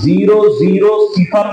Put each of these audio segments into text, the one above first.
0 0 0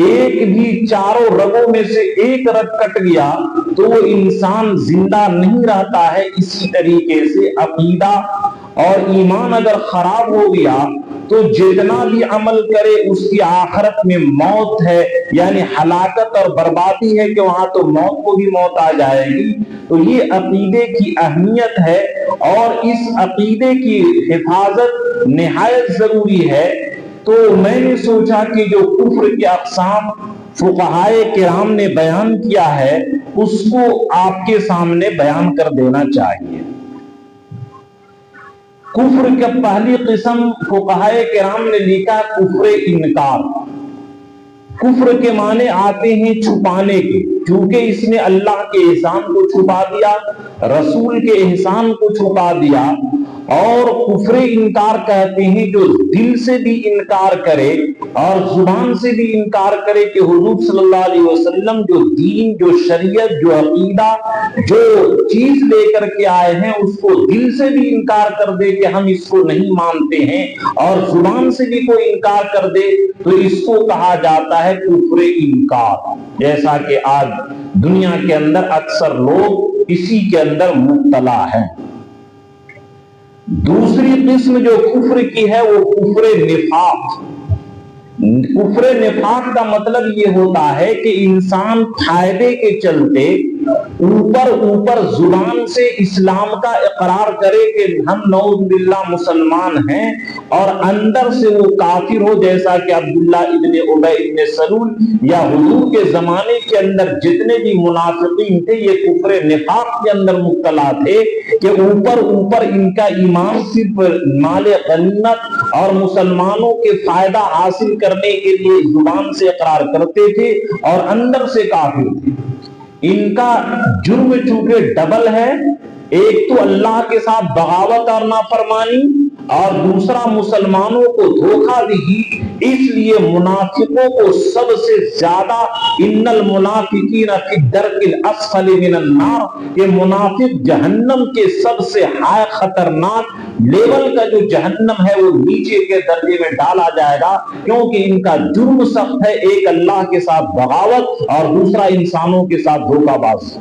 ایک بھی چاروں رگوں میں سے ایک رگ کٹ گیا تو وہ انسان زندہ نہیں رہتا ہے۔ اسی طریقے سے عقیدہ اور ایمان اگر خراب ہو گیا تو جتنا بھی عمل کرے اس کی آخرت میں موت ہے، یعنی ہلاکت اور بربادی ہے کہ وہاں تو موت کو بھی موت آ جائے گی۔ تو یہ عقیدے کی اہمیت ہے اور اس عقیدے کی حفاظت نہایت ضروری ہے۔ تو میں نے سوچا کہ جو کفر کے اقسام فقہائے کرام نے بیان کیا ہے اس کو آپ کے سامنے بیان کر دینا چاہیے۔ کفر کی پہلی قسم فقہائے کرام نے لکھا کفر انکار۔ کفر کے معنی آتے ہیں چھپانے کے، چونکہ اس نے اللہ کے احسان کو چھپا دیا، رسول کے احسان کو چھپا دیا۔ اور کفر انکار کہتے ہیں جو دل سے بھی انکار کرے اور زبان سے بھی انکار کرے کہ حضور صلی اللہ علیہ وسلم جو دین، جو شریعت، جو عقیدہ، جو چیز لے کر کے آئے ہیں اس کو دل سے بھی انکار کر دے کہ ہم اس کو نہیں مانتے ہیں، اور زبان سے بھی کوئی انکار کر دے تو اس کو کہا جاتا ہے کفر انکار۔ جیسا کہ آج دنیا کے اندر اکثر لوگ اسی کے اندر مبتلا ہیں۔ دوسری قسم جو کفر کی ہے وہ کفر نفاق۔ کفر نفاق کا مطلب یہ ہوتا ہے کہ انسان فائدے کے چلتے اوپر زبان سے اسلام کا اقرار کرے کہ ہم نعوذ باللہ مسلمان ہیں، اور اندر سے وہ کافر ہو، جیسا کہ عبداللہ ابن ابی ابن سلول یا حضور کے زمانے کے اندر جتنے بھی منافقین تھے یہ کفر نفاق کے اندر مبتلا تھے کہ اوپر ان کا ایمان صرف مال غنیمت اور مسلمانوں کے فائدہ حاصل کرنے کے لیے زبان سے اقرار کرتے تھے اور اندر سے کافر تھے۔ ان کا جرم چونکہ ڈبل ہے، ایک تو اللہ کے ساتھ بغاوت اور نافرمانی، اور دوسرا مسلمانوں کو دھوکہ دی۔ اس لیے منافقوں کو سب سے زیادہ ان المنافقین فی الدرک الاسفل من النار، کہ منافق جہنم کے سب سے ہائی خطرناک لیول کا جو جہنم ہے وہ نیچے کے درجے میں ڈالا جائے گا، کیونکہ ان کا جرم سخت ہے، ایک اللہ کے ساتھ بغاوت اور دوسرا انسانوں کے ساتھ دھوکہ باز۔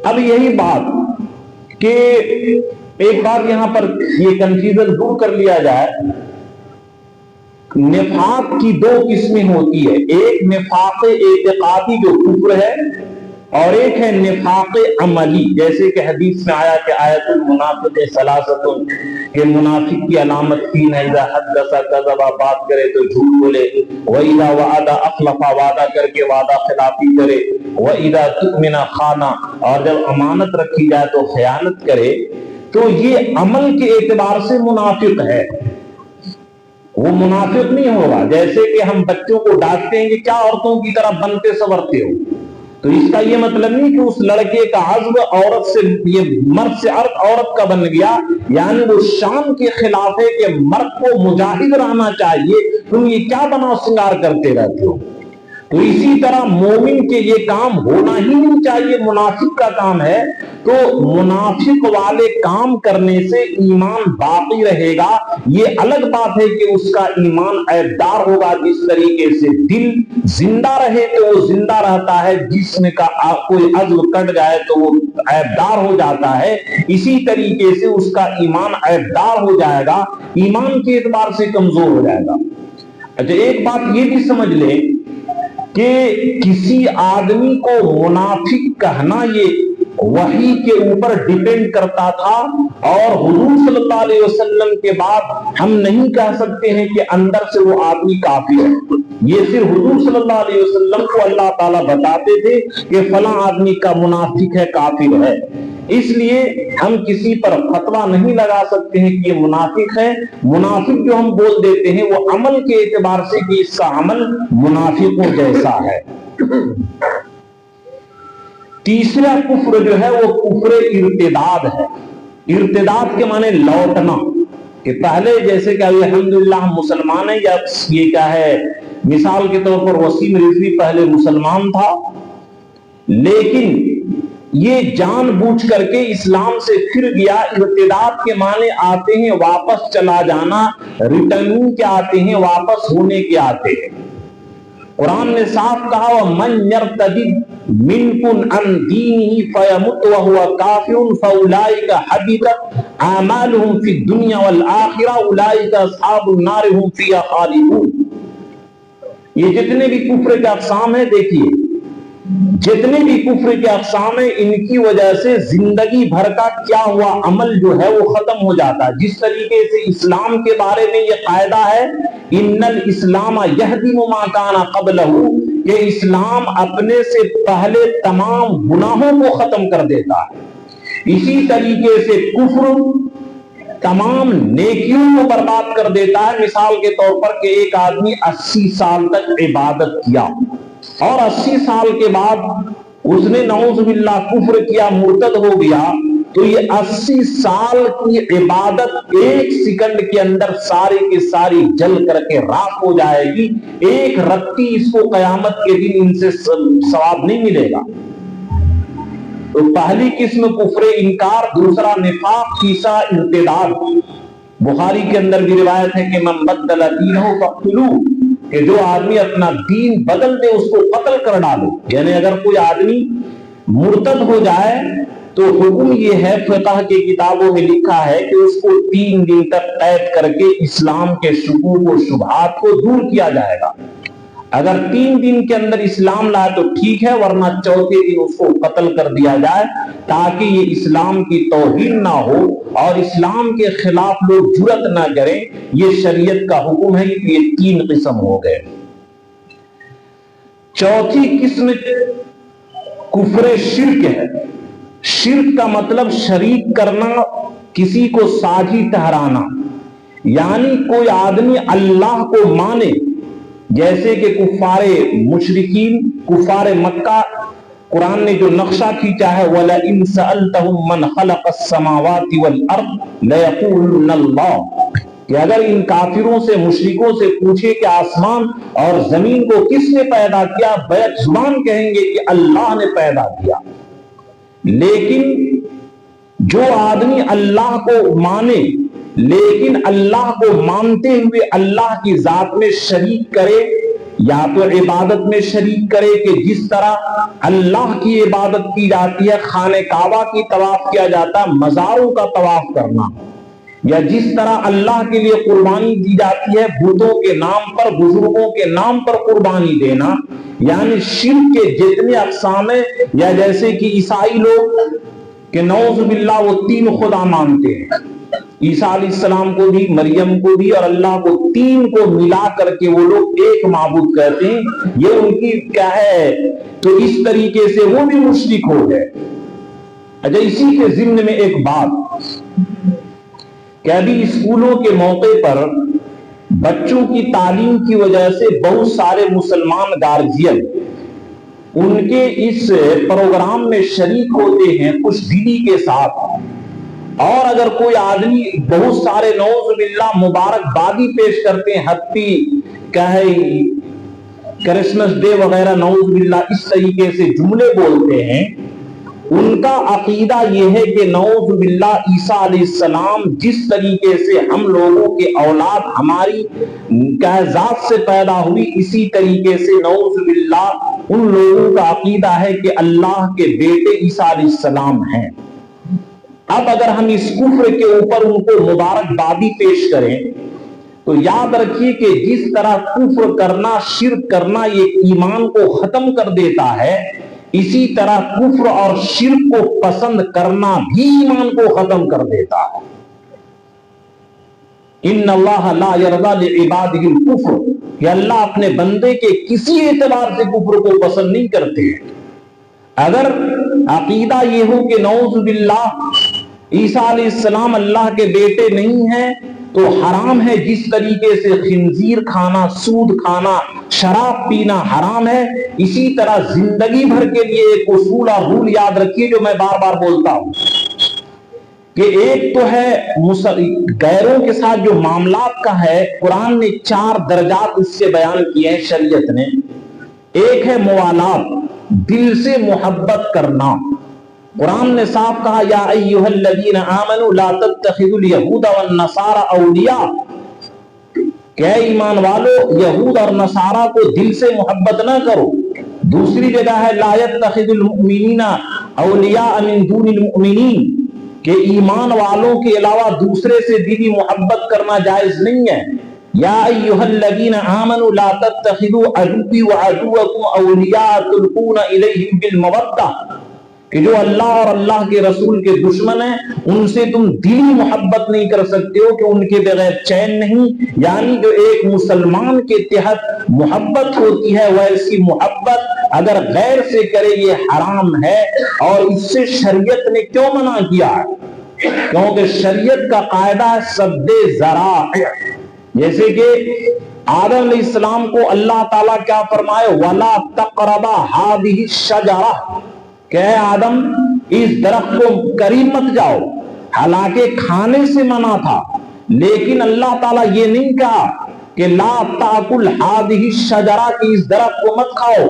اب یہی بات کہ ایک بات یہاں پر یہ کنفیوژن دور کر لیا جائے، نفاق کی دو قسمیں ہوتی ہے، ایک نفاق اعتقادی جو کفر ہے، اور ایک ہے نفاق عملی، جیسے کہ حدیث میں آیا کہ آیت المنافق ثلاثۃ، کہ منافق کی علامت تین ہے، اذا حدث کذب، بات کرے تو جھوٹ بولے، واذا وعد اخلف، وعدہ کر کے وعدہ خلافی کرے، واذا تؤمن خان، اور جب امانت رکھی جائے تو خیانت کرے۔ تو یہ عمل کے اعتبار سے منافق ہے، وہ منافق نہیں ہوگا۔ جیسے کہ ہم بچوں کو ڈانٹتے ہیں کہ کیا عورتوں کی طرح بنتے سنورتے ہو، تو اس کا یہ مطلب نہیں کہ اس لڑکے کا عزم عورت سے، یہ مرد سے عورت کا بن گیا، یعنی وہ شان کے خلاف ہے کہ مرد کو مجاہد رہنا چاہیے، تم یہ کیا بنا سنگار کرتے رہتے ہو۔ تو اسی طرح مومن کے یہ کام ہونا ہی نہیں چاہیے، منافق کا کام ہے۔ تو منافق والے کام کرنے سے ایمان باقی رہے گا، یہ الگ بات ہے کہ اس کا ایمان عیبدار ہوگا۔ جس طریقے سے دل زندہ رہے تو وہ زندہ رہتا ہے، جسم کا کوئی عضو کٹ جائے تو وہ عیبدار ہو جاتا ہے، اسی طریقے سے اس کا ایمان عیبدار ہو جائے گا، ایمان کے اعتبار سے کمزور ہو جائے گا۔ اچھا ایک بات یہ بھی سمجھ لیں کہ کسی آدمی کو منافق کہنا یہ وحی کے اوپر ڈیپینڈ کرتا تھا، اور حضور صلی اللہ علیہ وسلم کے بعد ہم نہیں کہہ سکتے ہیں کہ اندر سے وہ آدمی کافر ہے۔ یہ صرف حضور صلی اللہ علیہ وسلم کو اللہ تعالیٰ بتاتے تھے کہ فلاں آدمی کا منافق ہے، کافر ہے، اس لیے ہم کسی پر فتویٰ نہیں لگا سکتے ہیں کہ یہ منافق ہے۔ منافق جو ہم بول دیتے ہیں وہ عمل کے اعتبار سے کہ اس کا عمل منافقوں جیسا ہے۔ تیسرا کفر جو ہے وہ کفر ارتداد ہے۔ ارتداد کے معنی لوٹنا، کہ پہلے جیسے کہ الحمدللہ ہم مسلمان ہیں، یا یہ کیا ہے، مثال کے طور پر وسیم رضوی پہلے مسلمان تھا، لیکن یہ جان بوجھ کر کے اسلام سے پھر گیا۔ ارتداد کے معنی آتے ہیں واپس چلا جانا، ریٹرننگ کے آتے ہیں واپس ہونے کے آتے ہیں۔ قرآن نے صاف کہا وَمَن يَرْتَدِدْ مِنْكُمْ عَنْ دِينِهِ فَيَمُتْ وَهُوَ كَافِرٌ فَأُولَٰئِكَ حَبِطَتْ أَعْمَالُهُمْ فِي الدُّنْيَا وَالْآخِرَةِ أُولَٰئِكَ أَصْحَابُ النَّارِ هُمْ فِيهَا خَالِدُونَ۔ یہ جتنے بھی کفر کے اقسام ہیں، دیکھیے جتنے بھی کفر کے اقسام ہیں، ان کی وجہ سے زندگی بھر کا کیا ہوا عمل جو ہے وہ ختم ہو جاتا ہے۔ جس طریقے سے اسلام کے بارے میں یہ قاعدہ ہے ان الاسلام یہدم ما کان قبلہ، کہ اسلام اپنے سے پہلے تمام گناہوں کو ختم کر دیتا ہے، اسی طریقے سے کفر تمام نیکیوں کو برباد کر دیتا ہے۔ مثال کے طور پر کہ ایک آدمی 80 سال تک عبادت کیا اور 80 سال کے بعد اس نے نعوذ باللہ کفر کیا، مرتد ہو گیا، تو یہ 80 سال کی عبادت ایک سیکنڈ کے اندر ساری کی ساری جل کر کے راکھ ہو جائے گی۔ ایک رتی اس کو قیامت کے دن ان سے ثواب نہیں ملے گا۔ تو پہلی قسم کفر انکار، دوسرا نفاق، تیسرا ارتداد۔ بخاری کے اندر بھی روایت ہے کہ من بدل دینہ فاقتلوہ، کہ جو آدمی اپنا دین بدل دے اس کو قتل کر ڈالو۔ یعنی اگر کوئی آدمی مرتد ہو جائے تو حکم یہ ہے، فقہ کی کتابوں میں لکھا ہے کہ اس کو 3 دن تک قید کر کے اسلام کے شکوک و شبہات کو دور کیا جائے گا۔ اگر 3 دن کے اندر اسلام لائے تو ٹھیک ہے، ورنہ چوتھے دن اس کو قتل کر دیا جائے، تاکہ یہ اسلام کی توہین نہ ہو اور اسلام کے خلاف لوگ جرأت نہ کریں۔ یہ شریعت کا حکم ہے۔ یہ 3 قسم ہو گئے۔ چوتھی قسم کفر شرک ہے۔ شرک کا مطلب شریک کرنا، کسی کو ساجی ٹھہرانا، یعنی کوئی آدمی اللہ کو مانے، جیسے کہ کفار مشرکین، کفار مکہ، قرآن نے جو نقشہ کھینچا ہے وَلَئِن سَأَلْتَهُم مَّنْ خَلَقَ السَّمَاوَاتِ وَالْأَرْضِ لَيَقُولُنَّ اللَّهُ، کہ اگر ان کافروں سے، مشرکوں سے پوچھے کہ آسمان اور زمین کو کس نے پیدا کیا، بیک زبان کہیں گے کہ اللہ نے پیدا کیا۔ لیکن جو آدمی اللہ کو مانے لیکن اللہ کو مانتے ہوئے اللہ کی ذات میں شریک کرے، یا تو عبادت میں شریک کرے کہ جس طرح اللہ کی عبادت کی جاتی ہے، خانہ کعبہ کی طواف کیا جاتا ہے، مزاروں کا طواف کرنا، یا جس طرح اللہ کے لیے قربانی دی جاتی ہے بتوں کے نام پر، بزرگوں کے نام پر قربانی دینا، یعنی شرک کے جتنے اقسام ہیں، یا جیسے کہ عیسائی لوگ کہ نعوذ باللہ وہ 3 خدا مانتے ہیں، عیسیٰ علیہ السلام کو بھی، مریم کو بھی اور اللہ کو، 3 کو ملا کر کے وہ لوگ ایک معبود کہتے ہیں۔ یہ ان کی کیا ہے؟ تو اس طریقے سے وہ بھی مشرک ہو گئے۔ اچھا، اسی کے ضمن میں ایک بات کہ ابھی اسکولوں کے موقع پر بچوں کی تعلیم کی وجہ سے بہت سارے مسلمان گارجین ان کے اس پروگرام میں شریک ہوتے ہیں خوش دلی کے ساتھ، اور اگر کوئی آدمی بہت سارے نعوذ باللہ مبارکبادی پیش کرتے ہیں، ہیپی کرسمس ڈے وغیرہ، نعوذ باللہ اس طریقے سے جملے بولتے ہیں، ان کا عقیدہ یہ ہے کہ نعوذ باللہ عیسیٰ علیہ السلام جس طریقے سے ہم لوگوں کے اولاد ہماری ذات سے پیدا ہوئی، اسی طریقے سے نعوذ باللہ ان لوگوں کا عقیدہ ہے کہ اللہ کے بیٹے عیسیٰ علیہ السلام ہیں۔ اب اگر ہم اس کفر کے اوپر ان کو مبارکبادی پیش کریں تو یاد رکھیے کہ جس طرح کفر کرنا، شرک کرنا یہ ایمان کو ختم کر دیتا ہے، اسی طرح کفر اور شرک کو پسند کرنا بھی ایمان کو ختم کر دیتا ہے۔ ان اللہ لا یرضی لعبادہ الکفر، کہ اللہ اپنے بندے کے کسی اعتبار سے کفر کو پسند نہیں کرتے ہیں۔ اگر عقیدہ یہ ہو کہ نعوذ باللہ عیسیٰ علیہ السلام اللہ کے بیٹے نہیں ہیں تو حرام ہے، جس طریقے سے خنزیر کھانا، سود کھانا، شراب پینا حرام ہے، اسی طرح زندگی بھر کے لیے ایک اصول اور رول یاد رکھیے جو میں بار بار بولتا ہوں کہ ایک تو ہے غیروں کے ساتھ جو معاملات کا ہے، قرآن نے 4 درجات اس سے بیان کیے ہیں شریعت نے۔ ایک ہے موالات، دل سے محبت کرنا، قرآن نے صاف کہا یا ایھا الذین آمنوا لا تتخذوا اليہود والنصارى اولیاء، کہ اے ایمان والو یہود اور نصارہ کو دل سے محبت نہ کرو۔ دوسری جگہ ہے لا يتخذ المؤمنین اولیاء من دون المؤمنین، کہ ایمان والوں کے علاوہ دوسرے سے دلی محبت کرنا جائز نہیں ہے۔ یا ایھا الذین آمنوا لا تتخذوا عدوی وعدوکم اولیاء تلقون الیہم بالمودہ، کہ جو اللہ اور اللہ کے رسول کے دشمن ہیں ان سے تم دلی محبت نہیں کر سکتے ہو کہ ان کے بغیر چین نہیں۔ یعنی جو ایک مسلمان کے تحت محبت ہوتی ہے ویسی محبت اگر غیر سے کرے یہ حرام ہے۔ اور اس سے شریعت نے کیوں منع کیا ہے؟ کیونکہ شریعت کا قاعدہ ہے سد ذرائع، جیسے کہ آدم علیہ السلام کو اللہ تعالیٰ کیا فرمائے وَلَا تَقْرَبَا هَٰذِهِ الشَّجَرَةَ، کہ اے آدم اس درخت کو قریب مت جاؤ، حالانکہ کھانے سے منع تھا، لیکن اللہ تعالیٰ یہ نہیں کہا کہ لا تاکل هذه الشجرہ، کہ اس درخت کو مت کھاؤ،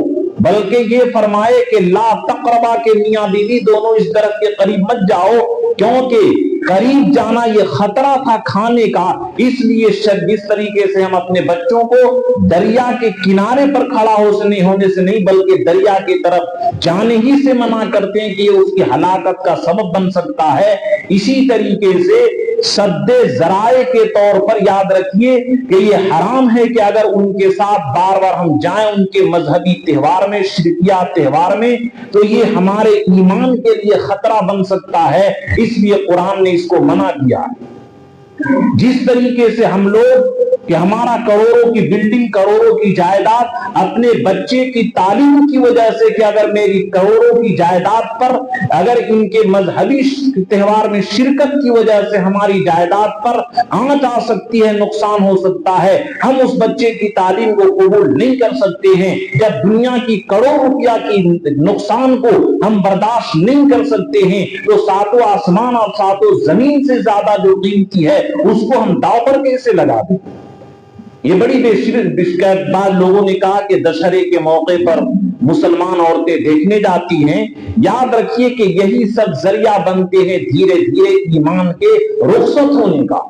بلکہ یہ فرمائے کہ لا تقربا، کہ میاں بیوی دونوں اس درخت کے قریب مت جاؤ، کیونکہ قریب جانا یہ خطرہ تھا کھانے کا۔ اس لیے جس طریقے سے ہم اپنے بچوں کو دریا کے کنارے پر کھڑا ہونے سے نہیں بلکہ دریا کی طرف جانے ہی سے منع کرتے ہیں کہ یہ اس کی ہلاکت کا سبب بن سکتا ہے، اسی طریقے سے سد ذرائع کے طور پر یاد رکھیے کہ یہ حرام ہے کہ اگر ان کے ساتھ بار بار ہم جائیں ان کے مذہبی تہوار میں، شرکیات تہوار میں، تو یہ ہمارے ایمان کے لیے خطرہ بن سکتا ہے، اس لیے قرآن نے اس کو منع کیا۔ جس طریقے سے ہم لوگ کہ ہمارا کروڑوں کی بلڈنگ، کروڑوں کی جائیداد اپنے بچے کی تعلیم کی وجہ سے، کہ اگر میری کروڑوں کی جائیداد پر اگر ان کے مذہبی تہوار میں شرکت کی وجہ سے ہماری جائیداد پر آنچ آ سکتی ہے، نقصان ہو سکتا ہے، ہم اس بچے کی تعلیم کو قبول نہیں کر سکتے ہیں۔ جب دنیا کی کروڑ روپیہ کی نقصان کو ہم برداشت نہیں کر سکتے ہیں تو ساتوں آسمان اور ساتوں زمین سے زیادہ جو قیمتی ہے اس کو ہم داؤ پر کیسے لگا دیں؟ یہ بڑی بعض لوگوں نے کہا کہ دشہرے کے موقع پر مسلمان عورتیں دیکھنے جاتی ہیں۔ یاد رکھیے کہ یہی سب ذریعہ بنتے ہیں دھیرے دھیرے ایمان کے رخصت ہونے کا،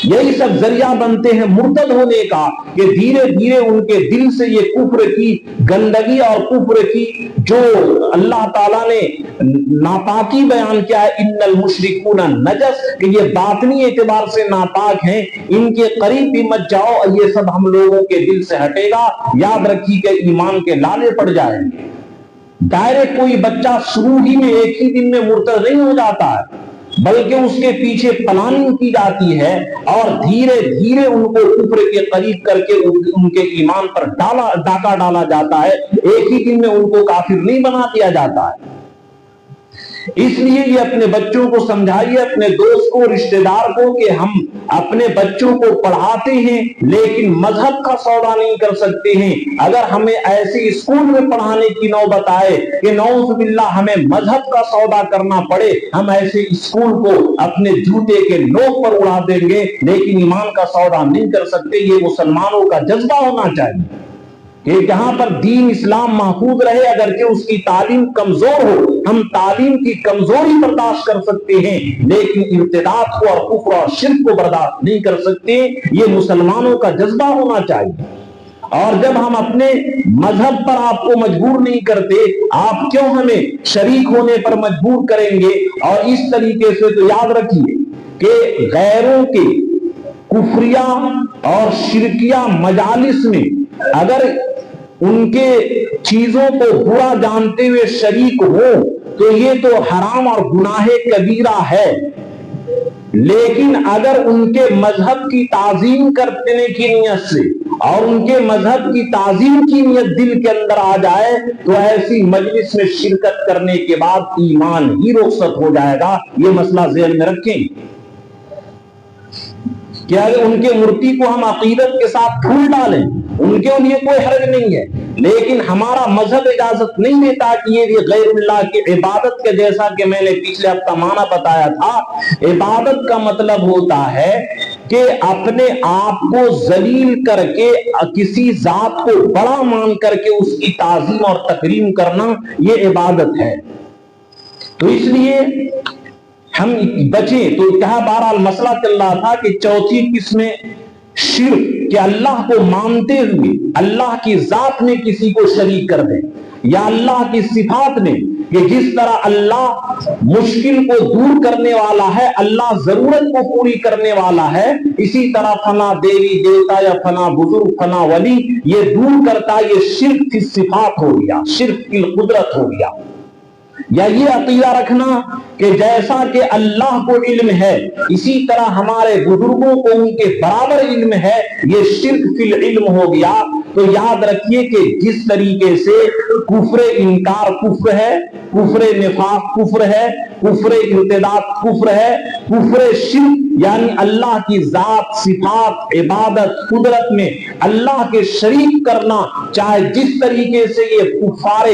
یہی سب ذریعہ بنتے ہیں مرتد ہونے کا، کہ دھیرے دھیرے ان کے دل سے یہ کفر کی گندگی اور کفر کی جو اللہ تعالیٰ نے ناپاکی بیان کیا ہے، ان المشرکون نجس، کہ یہ باطنی اعتبار سے ناپاک ہیں، ان کے قریب بھی مت جاؤ، یہ سب ہم لوگوں کے دل سے ہٹے گا۔ یاد رکھیے کہ ایمان کے لالے پڑ جائیں گے۔ ڈائریکٹ کوئی بچہ شروع ہی میں ایک ہی دن میں مرتد نہیں ہو جاتا ہے، بلکہ اس کے پیچھے پلاننگ کی جاتی ہے اور دھیرے دھیرے ان کو کفر کے قریب کر کے ان کے ایمان پر ڈاکہ ڈالا جاتا ہے، ایک ہی دن میں ان کو کافر نہیں بنا دیا جاتا ہے۔ اس لیے یہ اپنے بچوں کو سمجھائیے، اپنے دوست کو، رشتہ دار کو، کہ ہم اپنے بچوں کو پڑھاتے ہیں لیکن مذہب کا سودا نہیں کر سکتے ہیں۔ اگر ہمیں ایسے اسکول میں پڑھانے کی نوبت آئے کہ نعوذ باللہ ہمیں مذہب کا سودا کرنا پڑے، ہم ایسے اسکول کو اپنے جوتے کے نوک پر اڑا دیں گے، لیکن ایمان کا سودا نہیں کر سکتے۔ یہ مسلمانوں کا جذبہ ہونا چاہیے کہ جہاں پر دین اسلام محفوظ رہے، اگرچہ اس کی تعلیم کمزور ہو، ہم تعلیم کی کمزوری برداشت کر سکتے ہیں لیکن ارتداد کو اور کفر اور شرک کو برداشت نہیں کر سکتے۔ یہ مسلمانوں کا جذبہ ہونا چاہیے۔ اور جب ہم اپنے مذہب پر آپ کو مجبور نہیں کرتے، آپ کیوں ہمیں شریک ہونے پر مجبور کریں گے؟ اور اس طریقے سے تو یاد رکھیے کہ غیروں کے کفریہ اور شرکیہ مجالس میں اگر ان کے چیزوں کو برا جانتے ہوئے شریک ہو تو یہ تو حرام اور گناہ کبیرہ ہے، لیکن اگر ان کے مذہب کی تعظیم کرنے کی نیت سے اور ان کے مذہب کی تعظیم کی نیت دل کے اندر آ جائے تو ایسی مجلس میں شرکت کرنے کے بعد ایمان ہی رخصت ہو جائے گا۔ یہ مسئلہ ذہن میں رکھیں کہ اگر ان کے مورتی کو ہم عقیدت کے ساتھ پھول ڈالیں ان کے لیے کوئی حرج نہیں ہے، لیکن ہمارا مذہب اجازت نہیں دیتا کہ یہ بھی غیر اللہ کی عبادت کے، جیسا کہ میں نے پچھلے ہفتہ معنی بتایا تھا۔ عبادت کا مطلب ہوتا ہے کہ اپنے آپ کو ذلیل کر کے کسی ذات کو بڑا مان کر کے اس کی تعظیم اور تکریم کرنا، یہ عبادت ہے۔ تو اس لیے ہم بچیں. تو کہا بہرحال مسئلہ چل رہا تھا کہ چوتھی قسم شرک کہ اللہ کو مانتے ہوئے اللہ کی ذات میں کسی کو شریک کر دیں, یا اللہ کی صفات میں کہ جس طرح اللہ مشکل کو دور کرنے والا ہے, اللہ ضرورت کو پوری کرنے والا ہے, اسی طرح فنا دیوی دیوتا یا فنا بزرگ فنا ولی یہ دور کرتا, یہ شرک کی صفات ہو گیا, شرک کی قدرت ہو گیا. یا یہ عقیدہ رکھنا کہ جیسا کہ اللہ کو علم ہے اسی طرح ہمارے بزرگوں کو ان کے برابر علم ہے, یہ شرک فی العلم ہو گیا. تو یاد رکھیے کہ جس طریقے سے کفر انکار کفر ہے, کفر نفاق کفر ہے, کفر ارتداد کفر ہے, کفر شرک یعنی اللہ کی ذات صفات عبادت قدرت میں اللہ کے شریک کرنا, چاہے جس طریقے سے یہ کفار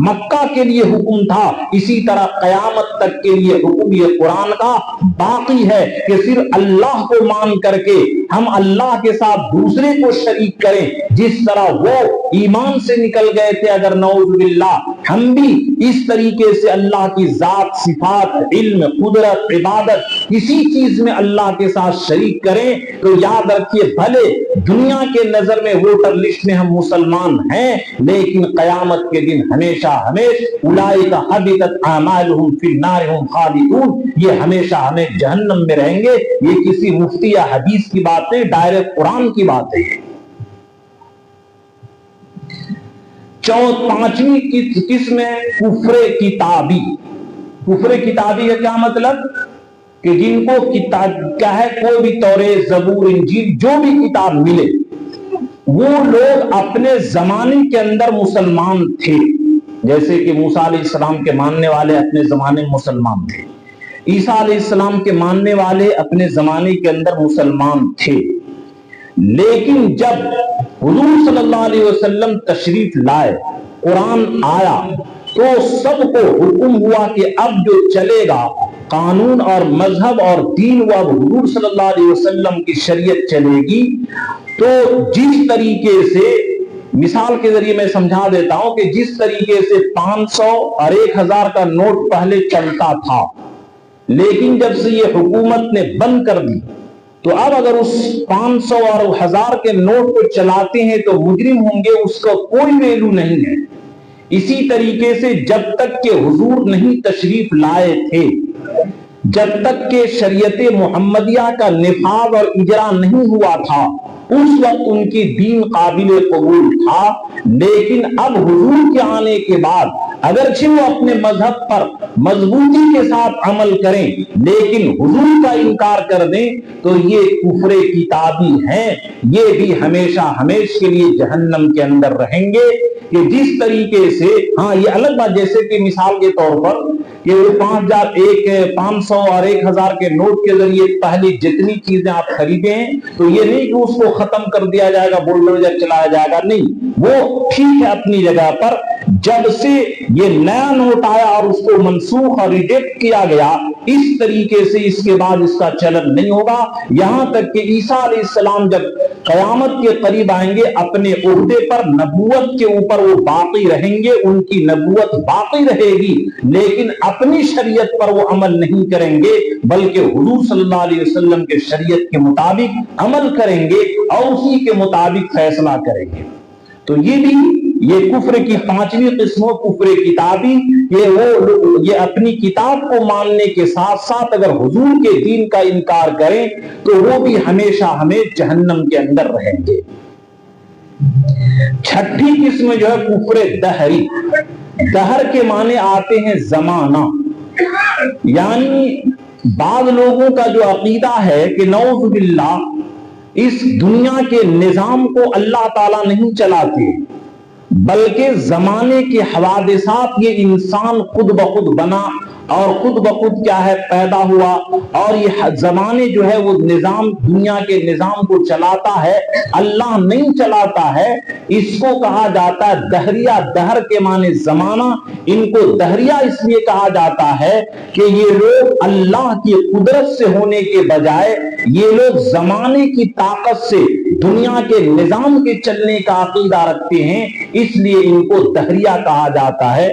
مکہ کے لیے حکم تھا اسی طرح قیامت تک کے لیے حکم یہ قرآن کا باقی ہے کہ صرف اللہ کو مان کر کے ہم اللہ کے ساتھ دوسرے کو شریک کریں. جس طرح وہ ایمان سے نکل گئے تھے, اگر نعوذ باللہ ہم بھی اس طریقے سے اللہ کی ذات صفات علم قدرت عبادت کسی چیز میں اللہ کے ساتھ شریک کریں تو یاد رکھیے بھلے دنیا کے نظر میں ووٹر لسٹ میں ہم مسلمان ہیں, لیکن قیامت کے دن ہمیشہ اولئک حبطت اعمالهم فی النار هم خالدون, یہ ہمیشہ ہمیں جہنم میں رہیں گے. یہ کسی مفتی یا حدیث کی بات نہیں, ڈائریکٹ قرآن کی بات ہے. پانچویں قسم ہے کفر کتابی. کفر کتابی کا کیا مطلب کہ جن کو کتاب کیا ہے, کوئی بھی توریت زبور انجیل جو بھی کتاب ملے وہ لوگ اپنے زمانے کے اندر مسلمان تھے, جیسے کہ موسیٰ علیہ السلام کے ماننے والے اپنے زمانے میں مسلمان تھے, عیسیٰ علیہ السلام کے ماننے والے اپنے زمانے کے اندر مسلمان تھے. لیکن جب حضور صلی اللہ علیہ وسلم تشریف لائے, قرآن آیا, تو سب کو حکم ہوا کہ اب جو چلے گا قانون اور مذہب اور دین وہ اب حضور صلی اللہ علیہ وسلم کی شریعت چلے گی. تو جس طریقے سے مثال کے ذریعے میں سمجھا دیتا ہوں کہ جس طریقے سے 500 اور 1000 کا نوٹ پہلے چلتا تھا, لیکن جب سے یہ حکومت نے بند کر دی تو اب اگر اس 500 اور 1000 کے نوٹ کو چلاتے ہیں تو مجرم ہوں گے, اس کا کوئی ویلو نہیں ہے. اسی طریقے سے جب تک کہ حضور نہیں تشریف لائے تھے, جب تک کہ شریعت محمدیہ کا نفاذ اور اجرا نہیں ہوا تھا, اس وقت ان کی دین قابل قبول تھا. لیکن اب حضور کے آنے کے بعد اگرچہ وہ اپنے مذہب پر مضبوطی کے ساتھ عمل کریں لیکن حضور کا انکار کر دیں تو یہ کفر کتابی ہیں, یہ بھی ہمیشہ ہمیشہ کے لیے جہنم کے اندر رہیں گے. کہ جس طریقے سے ہاں یہ الگ بات, جیسے کہ مثال کے طور پر کہ وہ 500 اور 1000 کے نوٹ کے ذریعے پہلی جتنی چیزیں آپ خریدے ہیں تو یہ نہیں کہ اس کو ختم کر دیا جائے گا, بولڈوزر چلایا جائے گا, نہیں, وہ ٹھیک ہے اپنی جگہ پر. جب سے یہ نیا نوٹ آیا اور اس کو منسوخ اور ریجیکٹ کیا گیا, اس طریقے سے اس کے بعد اس کا چلن نہیں ہوگا. یہاں تک کہ عیسیٰ علیہ السلام جب قیامت کے قریب آئیں گے اپنے عہدے پر نبوت کے اوپر وہ باقی رہیں گے, ان کی نبوت باقی رہے گی, لیکن اپنی شریعت پر وہ عمل نہیں کریں گے بلکہ حضور صلی اللہ علیہ وسلم کے شریعت کے مطابق عمل کریں گے اور اسی کے مطابق فیصلہ کریں گے. تو یہ بھی یہ کفر کی پانچویں قسم کفر کتابی, یہ اپنی کتاب کو ماننے کے ساتھ ساتھ اگر حضور کے دین کا انکار کریں تو وہ بھی ہمیشہ ہمیں جہنم کے اندر رہیں گے. چھٹی قسم جو ہے کفر دہری. دہر کے معنی آتے ہیں زمانہ, یعنی بعض لوگوں کا جو عقیدہ ہے کہ نعوذ باللہ اس دنیا کے نظام کو اللہ تعالیٰ نہیں چلاتے بلکہ زمانے کے حوادثات یہ انسان خود بخود بنا اور خود بخود کیا ہے پیدا ہوا, اور یہ زمانے جو ہے وہ نظام دنیا کے نظام کو چلاتا ہے, اللہ نہیں چلاتا ہے. اس کو کہا جاتا ہے دہریہ. دہر کے معنی زمانہ, ان کو دہریہ اس لیے کہا جاتا ہے کہ یہ لوگ اللہ کی قدرت سے ہونے کے بجائے یہ لوگ زمانے کی طاقت سے دنیا کے نظام کے چلنے کا عقیدہ رکھتے ہیں, اس لیے ان کو دہریہ کہا جاتا ہے.